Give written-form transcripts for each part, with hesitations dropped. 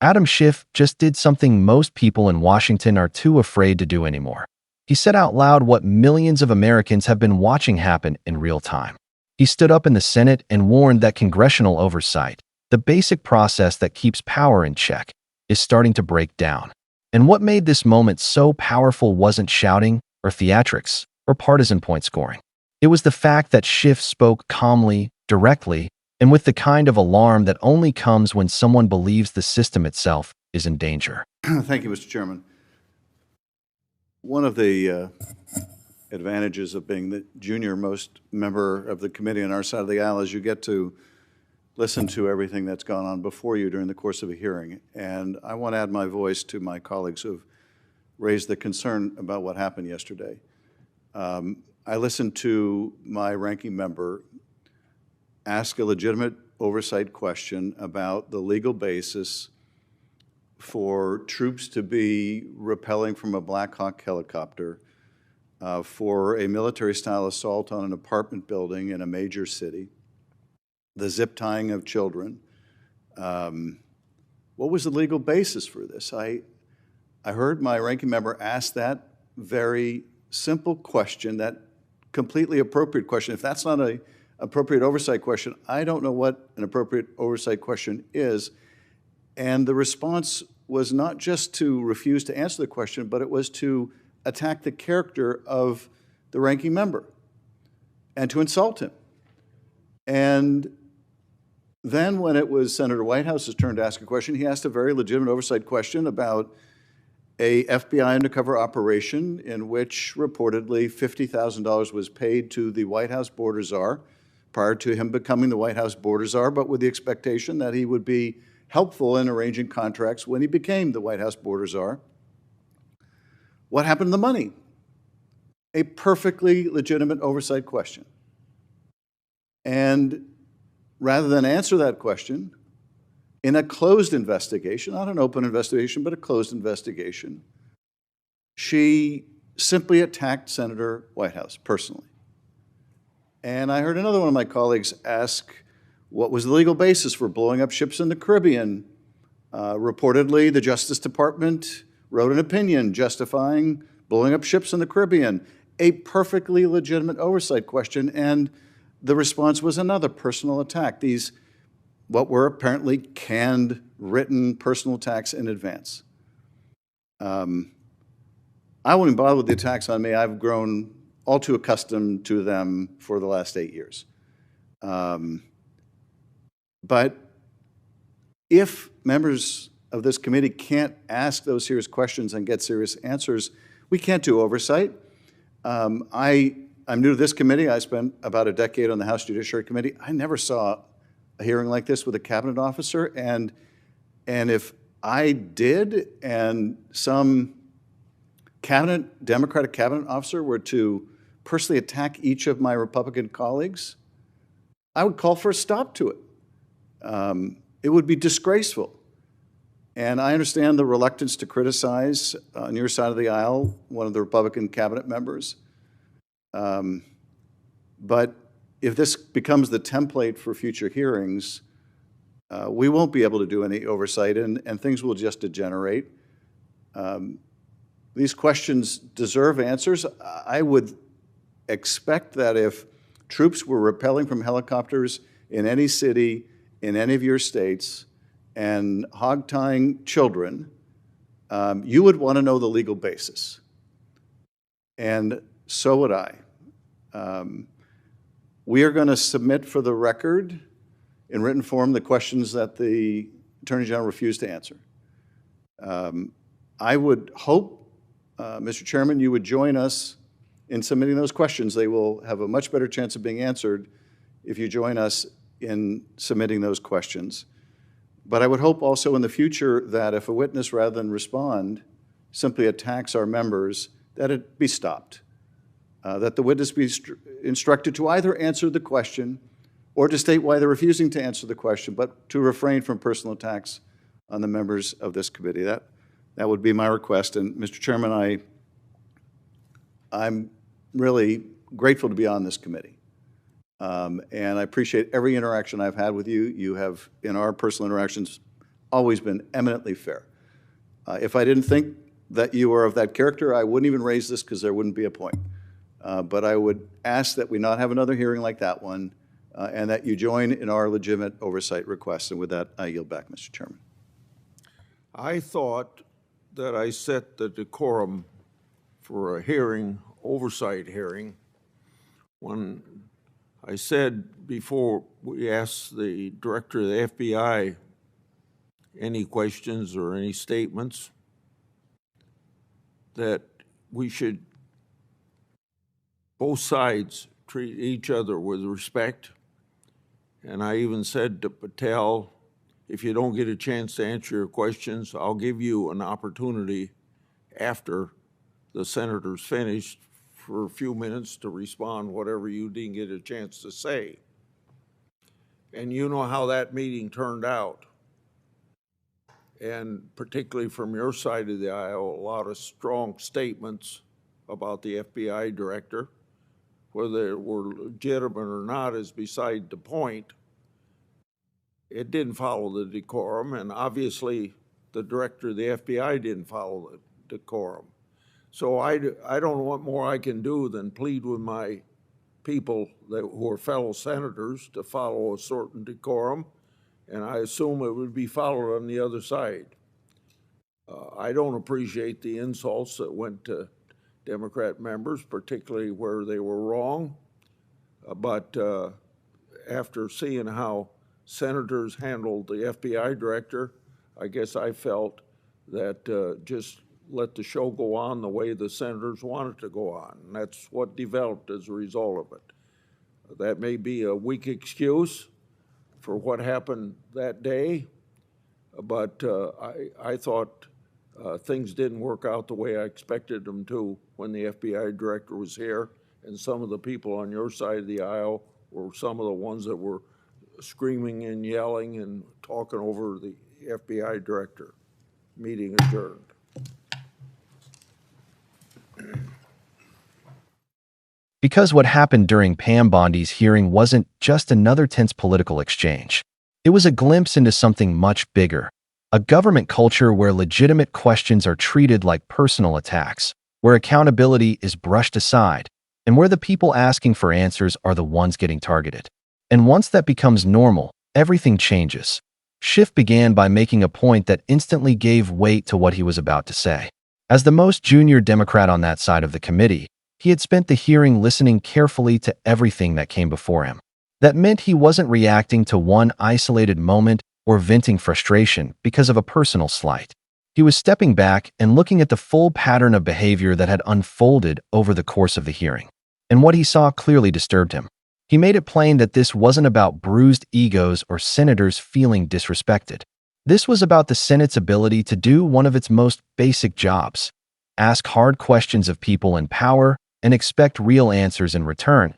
Adam Schiff just did something most people in Washington are too afraid to do anymore. He said out loud what millions of Americans have been watching happen in real time. He stood up in the Senate and warned that congressional oversight, the basic process that keeps power in check, is starting to break down. And what made this moment so powerful wasn't shouting or theatrics or partisan point scoring. It was the fact that Schiff spoke calmly, directly, and with the kind of alarm that only comes when someone believes the system itself is in danger. Thank you, Mr. Chairman. One of the advantages of being the junior most member of the committee on our side of the aisle is you get to listen to everything that's gone on before you during the course of a hearing. And I want to add my voice to my colleagues who have raised the concern about what happened yesterday. I listened to my ranking member ask a legitimate oversight question about the legal basis for troops to be rappelling from a Black Hawk helicopter for a military-style assault on an apartment building in a major city, the zip tying of children. What was the legal basis for this? I heard my ranking member ask that very simple question, that completely appropriate question. If that's not an appropriate oversight question, I don't know what an appropriate oversight question is. And the response was not just to refuse to answer the question, but it was to attack the character of the ranking member and to insult him. And then when it was Senator Whitehouse's turn to ask a question, he asked a very legitimate oversight question about a FBI undercover operation in which reportedly $50,000 was paid to the White House border czar prior to him becoming the White House border czar, but with the expectation that he would be helpful in arranging contracts when he became the White House border czar. What happened to the money? A perfectly legitimate oversight question. And rather than answer that question in a closed investigation, not an open investigation, but a closed investigation, she simply attacked Senator Whitehouse personally. And I heard another one of my colleagues ask, what was the legal basis for blowing up ships in the Caribbean? Reportedly, the Justice Department wrote an opinion justifying blowing up ships in the Caribbean. A perfectly legitimate oversight question, and the response was another personal attack. These, what were apparently canned, written personal attacks in advance. I wouldn't bother with the attacks on me. I've grown all too accustomed to them for the last 8 years. But if members of this committee can't ask those serious questions and get serious answers, we can't do oversight. I'm new to this committee. I spent about a decade on the House Judiciary Committee. I never saw a hearing like this with a cabinet officer, and if I did and some Democratic cabinet officer were to personally attack each of my Republican colleagues, I would call for a stop to it. It would be disgraceful. And I understand the reluctance to criticize on your side of the aisle one of the Republican cabinet members. But if this becomes the template for future hearings, we won't be able to do any oversight, and things will just degenerate. These questions deserve answers. I would expect that if troops were rappelling from helicopters in any city, in any of your states, and hog-tying children, you would want to know the legal basis. And so would I. We are going to submit for the record in written form the questions that the Attorney General refused to answer. I would hope, Mr. Chairman, you would join us in submitting those questions. They will have a much better chance of being answered if you join us in submitting those questions. But I would hope also in the future that if a witness, rather than respond, simply attacks our members, that it be stopped. That the witness be instructed to either answer the question or to state why they're refusing to answer the question, but to refrain from personal attacks on the members of this committee. That would be my request. And Mr. Chairman, I'm really grateful to be on this committee. And I appreciate every interaction I've had with you. You have, in our personal interactions, always been eminently fair. If I didn't think that you were of that character, I wouldn't even raise this because there wouldn't be a point. But I would ask that we not have another hearing like that one, and that you join in our legitimate oversight requests. And with that, I yield back, Mr. Chairman. I thought that I set the decorum for a hearing, oversight hearing, when I said before we asked the director of the FBI any questions or any statements, that we should, both sides, treat each other with respect. And I even said to Patel, if you don't get a chance to answer your questions, I'll give you an opportunity after the senator's finished for a few minutes to respond whatever you didn't get a chance to say. And you know how that meeting turned out. And particularly from your side of the aisle, a lot of strong statements about the FBI director. Whether they were legitimate or not is beside the point. It didn't follow the decorum, and obviously the director of the FBI didn't follow the decorum. So I don't know what more I can do than plead with my people who are fellow senators to follow a certain decorum, and I assume it would be followed on the other side. I don't appreciate the insults that went to Democrat members, particularly where they were wrong, but after seeing how senators handled the FBI director, I guess I felt that just let the show go on the way the senators wanted to go on. And that's what developed as a result of it. That may be a weak excuse for what happened that day, but I thought things didn't work out the way I expected them to when the FBI director was here, and some of the people on your side of the aisle were some of the ones that were screaming and yelling and talking over the FBI director. Meeting adjourned. Because what happened during Pam Bondi's hearing wasn't just another tense political exchange. It was a glimpse into something much bigger, a government culture where legitimate questions are treated like personal attacks, where accountability is brushed aside, and where the people asking for answers are the ones getting targeted. And once that becomes normal, everything changes. Schiff began by making a point that instantly gave weight to what he was about to say. As the most junior Democrat on that side of the committee, he had spent the hearing listening carefully to everything that came before him. That meant he wasn't reacting to one isolated moment or venting frustration because of a personal slight. He was stepping back and looking at the full pattern of behavior that had unfolded over the course of the hearing. And what he saw clearly disturbed him. He made it plain that this wasn't about bruised egos or senators feeling disrespected. This was about the Senate's ability to do one of its most basic jobs: ask hard questions of people in power and expect real answers in return.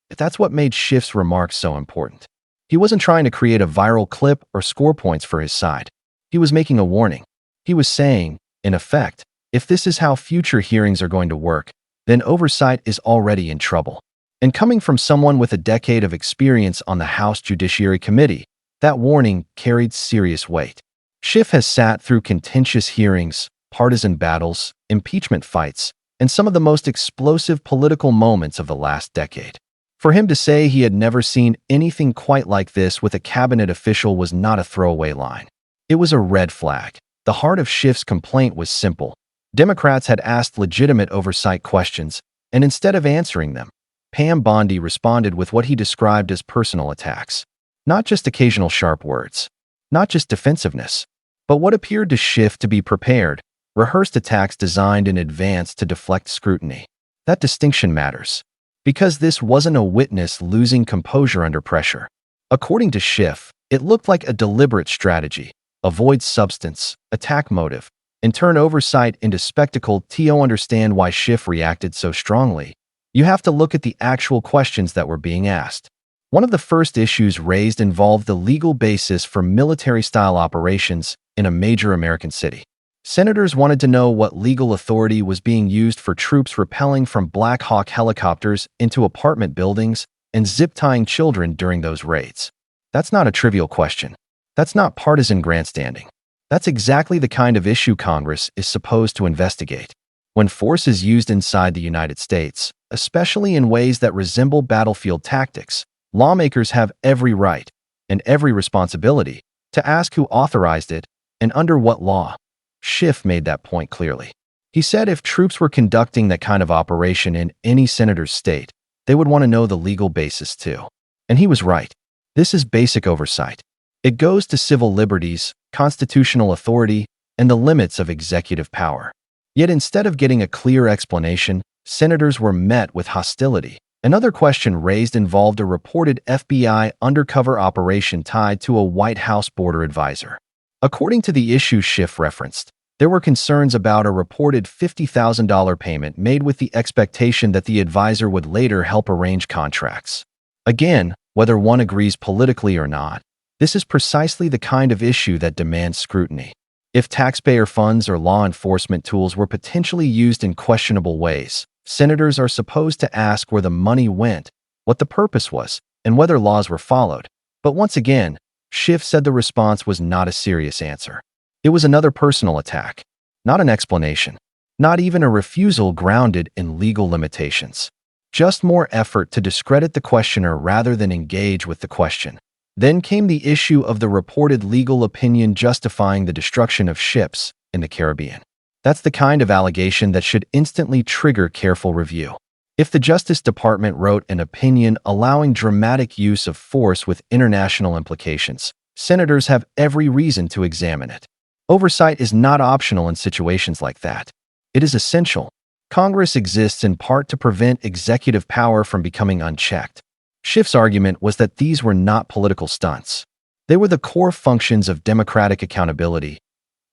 That's what made Schiff's remarks so important. He wasn't trying to create a viral clip or score points for his side. He was making a warning. He was saying, in effect, if this is how future hearings are going to work, then oversight is already in trouble. And coming from someone with a decade of experience on the House Judiciary Committee, that warning carried serious weight. Schiff has sat through contentious hearings, partisan battles, impeachment fights, and some of the most explosive political moments of the last decade. For him to say he had never seen anything quite like this with a cabinet official was not a throwaway line. It was a red flag. The heart of Schiff's complaint was simple. Democrats had asked legitimate oversight questions, and instead of answering them, Pam Bondi responded with what he described as personal attacks. Not just occasional sharp words, not just defensiveness, but what appeared to Schiff to be prepared, rehearsed attacks designed in advance to deflect scrutiny. That distinction matters, because this wasn't a witness losing composure under pressure. According to Schiff, it looked like a deliberate strategy: avoid substance, attack motive, and turn oversight into spectacle. To understand why Schiff reacted so strongly, you have to look at the actual questions that were being asked. One of the first issues raised involved the legal basis for military-style operations in a major American city. Senators wanted to know what legal authority was being used for troops rappelling from Black Hawk helicopters into apartment buildings and zip-tying children during those raids. That's not a trivial question. That's not partisan grandstanding. That's exactly the kind of issue Congress is supposed to investigate. When force is used inside the United States, especially in ways that resemble battlefield tactics, lawmakers have every right and every responsibility to ask who authorized it and under what law. Schiff made that point clearly. He said if troops were conducting that kind of operation in any senator's state, they would want to know the legal basis too. And he was right. This is basic oversight. It goes to civil liberties, constitutional authority, and the limits of executive power. Yet instead of getting a clear explanation, senators were met with hostility. Another question raised involved a reported FBI undercover operation tied to a White House border advisor. According to the issue Schiff referenced, there were concerns about a reported $50,000 payment made with the expectation that the advisor would later help arrange contracts. Again, whether one agrees politically or not, this is precisely the kind of issue that demands scrutiny. If taxpayer funds or law enforcement tools were potentially used in questionable ways, senators are supposed to ask where the money went, what the purpose was, and whether laws were followed. But once again, Schiff said the response was not a serious answer. It was another personal attack, not an explanation, not even a refusal grounded in legal limitations. Just more effort to discredit the questioner rather than engage with the question. Then came the issue of the reported legal opinion justifying the destruction of ships in the Caribbean. That's the kind of allegation that should instantly trigger careful review. If the Justice Department wrote an opinion allowing dramatic use of force with international implications, senators have every reason to examine it. Oversight is not optional in situations like that. It is essential. Congress exists in part to prevent executive power from becoming unchecked. Schiff's argument was that these were not political stunts. They were the core functions of democratic accountability.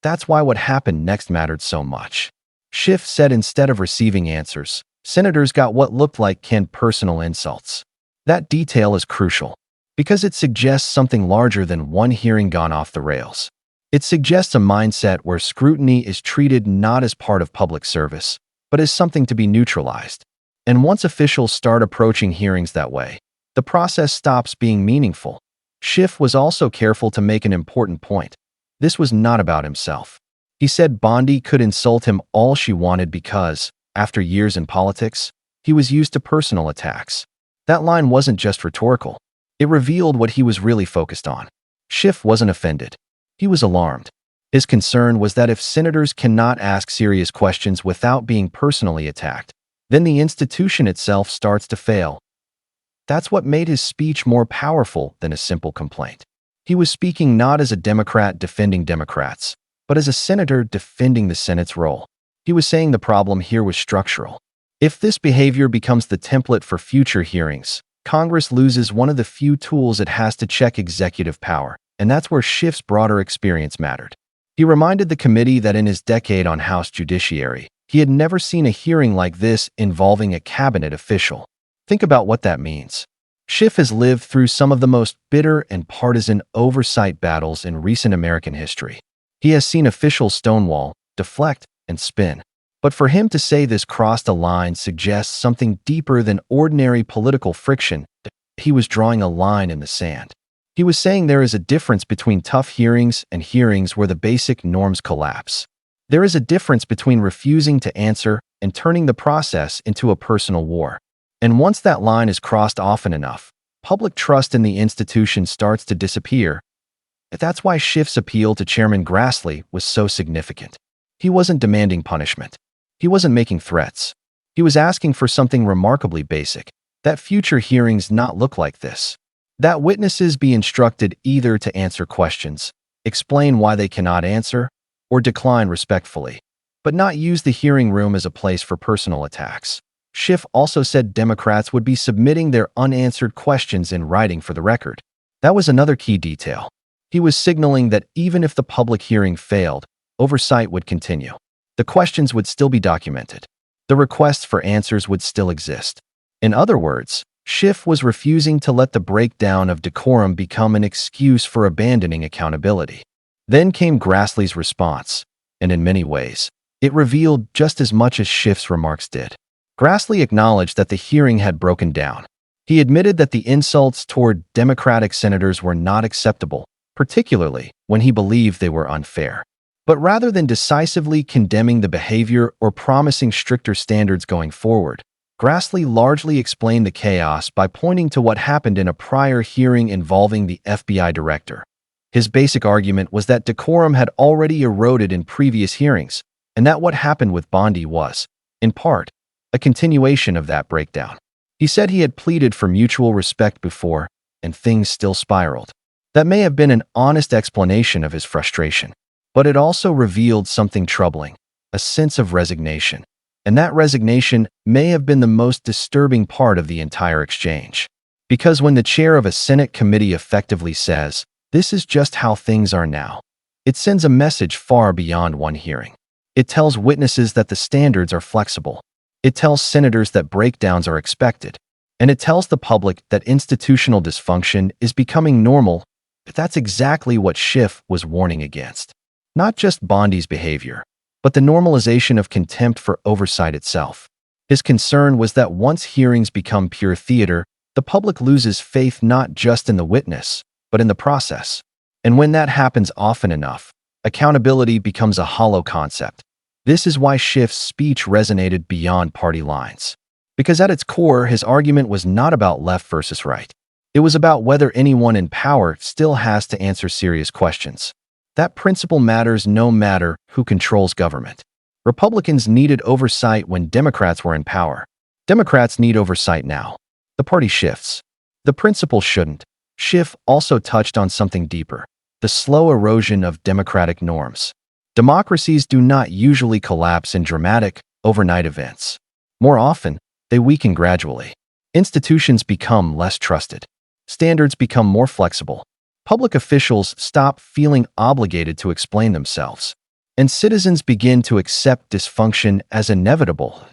That's why what happened next mattered so much. Schiff said instead of receiving answers, senators got what looked like canned personal insults. That detail is crucial because it suggests something larger than one hearing gone off the rails. It suggests a mindset where scrutiny is treated not as part of public service, but as something to be neutralized. And once officials start approaching hearings that way, the process stops being meaningful. Schiff was also careful to make an important point. This was not about himself. He said Bondi could insult him all she wanted because, after years in politics, he was used to personal attacks. That line wasn't just rhetorical. It revealed what he was really focused on. Schiff wasn't offended. He was alarmed. His concern was that if senators cannot ask serious questions without being personally attacked, then the institution itself starts to fail. That's what made his speech more powerful than a simple complaint. He was speaking not as a Democrat defending Democrats, but as a senator defending the Senate's role. He was saying the problem here was structural. If this behavior becomes the template for future hearings, Congress loses one of the few tools it has to check executive power, and that's where Schiff's broader experience mattered. He reminded the committee that in his decade on House Judiciary, he had never seen a hearing like this involving a cabinet official. Think about what that means. Schiff has lived through some of the most bitter and partisan oversight battles in recent American history. He has seen officials stonewall, deflect, and spin. But for him to say this crossed a line suggests something deeper than ordinary political friction. He was drawing a line in the sand. He was saying there is a difference between tough hearings and hearings where the basic norms collapse. There is a difference between refusing to answer and turning the process into a personal war. And once that line is crossed often enough, public trust in the institution starts to disappear. That's why Schiff's appeal to Chairman Grassley was so significant. He wasn't demanding punishment. He wasn't making threats. He was asking for something remarkably basic, that future hearings not look like this. That witnesses be instructed either to answer questions, explain why they cannot answer, or decline respectfully, but not use the hearing room as a place for personal attacks. Schiff also said Democrats would be submitting their unanswered questions in writing for the record. That was another key detail. He was signaling that even if the public hearing failed, oversight would continue. The questions would still be documented. The requests for answers would still exist. In other words, Schiff was refusing to let the breakdown of decorum become an excuse for abandoning accountability. Then came Grassley's response, and in many ways, it revealed just as much as Schiff's remarks did. Grassley acknowledged that the hearing had broken down. He admitted that the insults toward Democratic senators were not acceptable, particularly when he believed they were unfair. But rather than decisively condemning the behavior or promising stricter standards going forward, Grassley largely explained the chaos by pointing to what happened in a prior hearing involving the FBI director. His basic argument was that decorum had already eroded in previous hearings, and that what happened with Bondi was, in part, a continuation of that breakdown. He said he had pleaded for mutual respect before, and things still spiraled. That may have been an honest explanation of his frustration, but it also revealed something troubling, a sense of resignation. And that resignation may have been the most disturbing part of the entire exchange. Because when the chair of a Senate committee effectively says, "This is just how things are now," it sends a message far beyond one hearing. It tells witnesses that the standards are flexible. It tells senators that breakdowns are expected. And it tells the public that institutional dysfunction is becoming normal. That's exactly what Schiff was warning against. Not just Bondi's behavior, but the normalization of contempt for oversight itself. His concern was that once hearings become pure theater, the public loses faith not just in the witness, but in the process. And when that happens often enough, accountability becomes a hollow concept. This is why Schiff's speech resonated beyond party lines. Because at its core, his argument was not about left versus right. It was about whether anyone in power still has to answer serious questions. That principle matters no matter who controls government. Republicans needed oversight when Democrats were in power. Democrats need oversight now. The party shifts. The principle shouldn't. Schiff also touched on something deeper: the slow erosion of democratic norms. Democracies do not usually collapse in dramatic, overnight events. More often, they weaken gradually. Institutions become less trusted. Standards become more flexible. Public officials stop feeling obligated to explain themselves. And citizens begin to accept dysfunction as inevitable.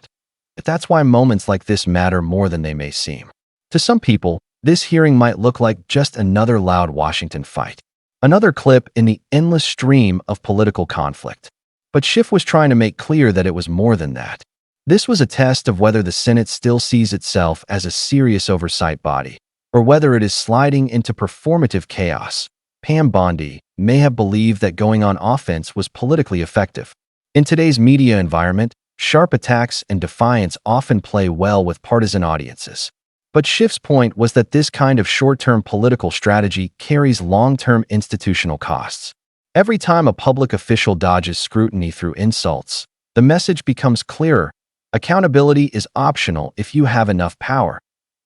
That's why moments like this matter more than they may seem. To some people, this hearing might look like just another loud Washington fight. Another clip in the endless stream of political conflict. But Schiff was trying to make clear that it was more than that. This was a test of whether the Senate still sees itself as a serious oversight body, or whether it is sliding into performative chaos. Pam Bondi may have believed that going on offense was politically effective. In today's media environment, sharp attacks and defiance often play well with partisan audiences. But Schiff's point was that this kind of short-term political strategy carries long-term institutional costs. Every time a public official dodges scrutiny through insults, the message becomes clearer: accountability is optional if you have enough power.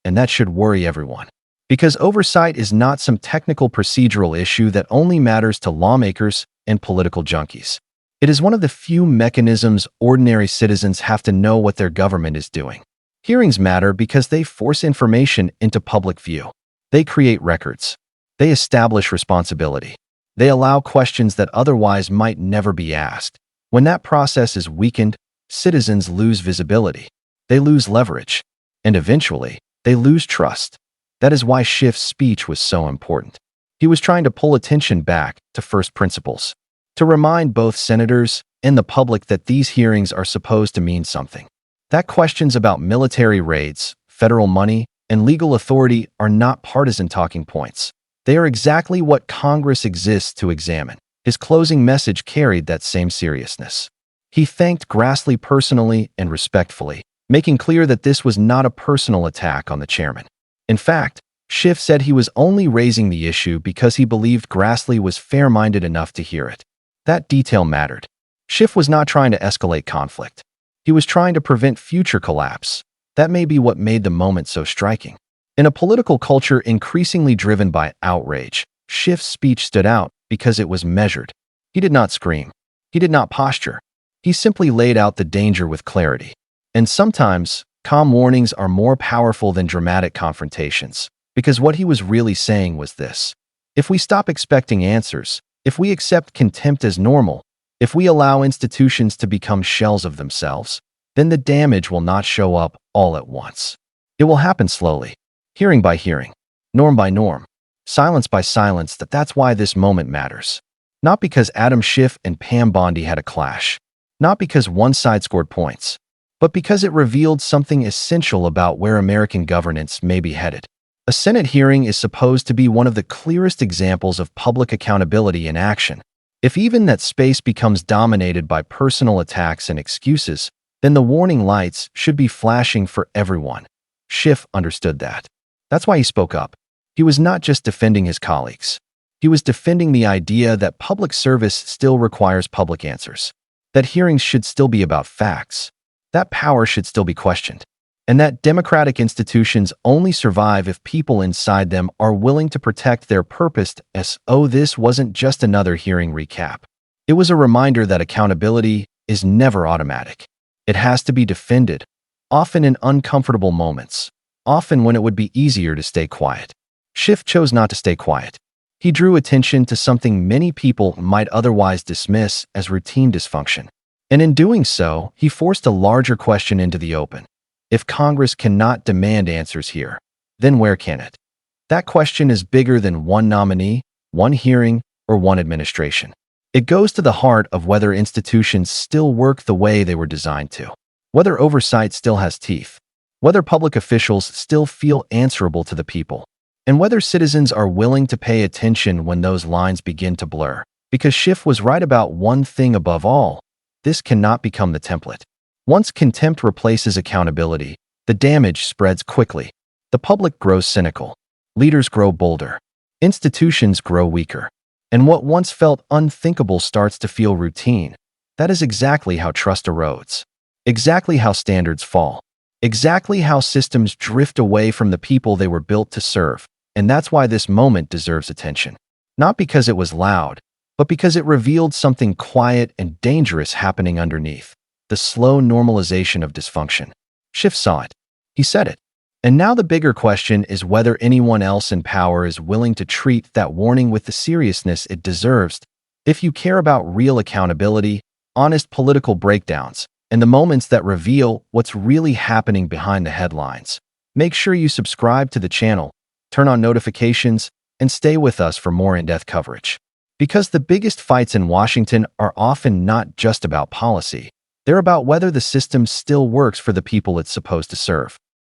And that should worry everyone. Because oversight is not some technical procedural issue that only matters to lawmakers and political junkies. It is one of the few mechanisms ordinary citizens have to know what their government is doing. Hearings matter because they force information into public view. They create records. They establish responsibility. They allow questions that otherwise might never be asked. When that process is weakened, citizens lose visibility. They lose leverage. And eventually, they lose trust. That is why Schiff's speech was so important. He was trying to pull attention back to first principles, to remind both senators and the public that these hearings are supposed to mean something. That questions about military raids, federal money, and legal authority are not partisan talking points. They are exactly what Congress exists to examine. His closing message carried that same seriousness. He thanked Grassley personally and respectfully, making clear that this was not a personal attack on the chairman. In fact, Schiff said he was only raising the issue because he believed Grassley was fair-minded enough to hear it. That detail mattered. Schiff was not trying to escalate conflict. He was trying to prevent future collapse. That may be what made the moment so striking. In a political culture increasingly driven by outrage, Schiff's speech stood out because it was measured. He did not scream. He did not posture. He simply laid out the danger with clarity. And sometimes, calm warnings are more powerful than dramatic confrontations, because what he was really saying was this: if we stop expecting answers, if we accept contempt as normal, if we allow institutions to become shells of themselves, then the damage will not show up all at once. It will happen slowly, hearing by hearing, norm by norm, silence by silence. That's why this moment matters. Not because Adam Schiff and Pam Bondi had a clash, not because one side scored points, but because it revealed something essential about where American governance may be headed. A Senate hearing is supposed to be one of the clearest examples of public accountability in action. If even that space becomes dominated by personal attacks and excuses, then the warning lights should be flashing for everyone. Schiff understood that. That's why he spoke up. He was not just defending his colleagues. He was defending the idea that public service still requires public answers, that hearings should still be about facts, that power should still be questioned, and that democratic institutions only survive if people inside them are willing to protect their purpose. This wasn't just another hearing recap. It was a reminder that accountability is never automatic. It has to be defended, often in uncomfortable moments, often when it would be easier to stay quiet. Schiff chose not to stay quiet. He drew attention to something many people might otherwise dismiss as routine dysfunction. And in doing so, he forced a larger question into the open. If Congress cannot demand answers here, then where can it? That question is bigger than one nominee, one hearing, or one administration. It goes to the heart of whether institutions still work the way they were designed to, whether oversight still has teeth, whether public officials still feel answerable to the people, and whether citizens are willing to pay attention when those lines begin to blur. Because Schiff was right about one thing above all: this cannot become the template. Once contempt replaces accountability, the damage spreads quickly. The public grows cynical. Leaders grow bolder. Institutions grow weaker. And what once felt unthinkable starts to feel routine. That is exactly how trust erodes. Exactly how standards fall. Exactly how systems drift away from the people they were built to serve. And that's why this moment deserves attention. Not because it was loud, but because it revealed something quiet and dangerous happening underneath. The slow normalization of dysfunction. Schiff saw it. He said it. And now the bigger question is whether anyone else in power is willing to treat that warning with the seriousness it deserves. If you care about real accountability, honest political breakdowns, and the moments that reveal what's really happening behind the headlines, make sure you subscribe to the channel, turn on notifications, and stay with us for more in-depth coverage. Because the biggest fights in Washington are often not just about policy. They're about whether the system still works for the people it's supposed to serve.